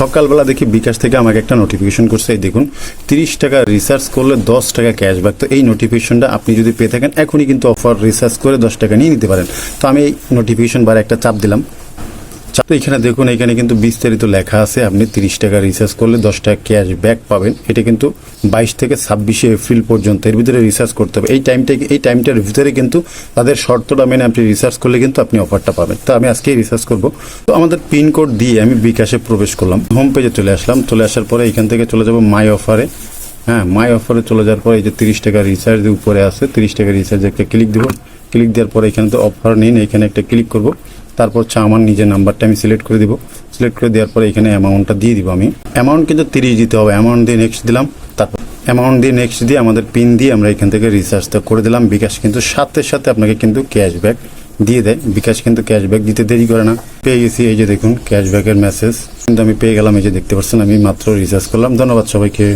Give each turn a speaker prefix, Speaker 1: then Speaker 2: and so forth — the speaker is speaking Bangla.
Speaker 1: সকালবেলা দেখি বিকাশ থেকে আমাকে একটা নোটিফিকেশন করছে, এই দেখুন 30 টাকা রিচার্জ করলে 10 টাকা ক্যাশব্যাক। তো এই নোটিফিকেশনটা আপনি যদি পেয়ে থাকেন এখনই কিন্তু অফার রিচার্জ করে 10 টাকা নিয়ে নিতে পারেন। তো আমি এই নোটিফিকেশন বারে একটা চাপ দিলাম। তো এখানে দেখুন, এখানে কিন্তু বিস্তারিত লেখা আছে, আপনি 30 টাকা রিচার্জ করলে 10 টাকা ক্যাশব্যাক পাবেন। এটা কিন্তু 22 থেকে 26 এপ্রিল পর্যন্ত এর ভিতরে রিচার্জ করতে হবে। এই টাইমটার ভিতরে কিন্তু তাদের শর্তটা মেনে আপনি রিচার্জ করলে কিন্তু আপনি অফারটা পাবেন। তো আমি আজকেই রিচার্জ করব। তো আমাদের পিনকোড দিয়ে আমি বিকাশে প্রবেশ করলাম, হোম পেজে চলে আসলাম। চলে আসার পরে এখান থেকে চলে যাব মাই অফারে। হ্যাঁ, মাই অফারে চলে যাওয়ার পরে এই যে 30 টাকা রিচার্জ উপরে আছে, 30 টাকা রিচার্জ একটা ক্লিক দিব। ক্লিক দেওয়ার পরে এখানে তো অফার নিন, এখানে একটা ক্লিক করব। তারপর আমার নিজের নাম্বারটা আমি সিলেক্ট করে দিব। সিলেক্ট করে দেওয়ার পরে এখানে অ্যামাউন্টটা দিয়ে দিব। আমি অ্যামাউন্ট কিন্তু 30 দিতে হবে। অ্যামাউন্ট দিয়ে নেক্সট দিলাম। তারপর অ্যামাউন্ট দিয়ে নেক্সট দিয়ে আমাদের পিন দিয়ে আমরা এখান থেকে রিচার্জটা করে দিলাম। বিকাশ কিন্তু সাথে সাথে আপনাকে কিন্তু ক্যাশব্যাক দিয়ে দেয়। বিকাশ কিন্তু ক্যাশব্যাক দিতে দেরি করে না। পেয়ে গেছি, এই যে দেখুন ক্যাশব্যাকের মেসেজ কিন্তু আমি পেয়ে গেলাম। এই যে দেখতে পাচ্ছেন, আমি মাত্র রিচার্জ করলাম। ধন্যবাদ সবাইকে।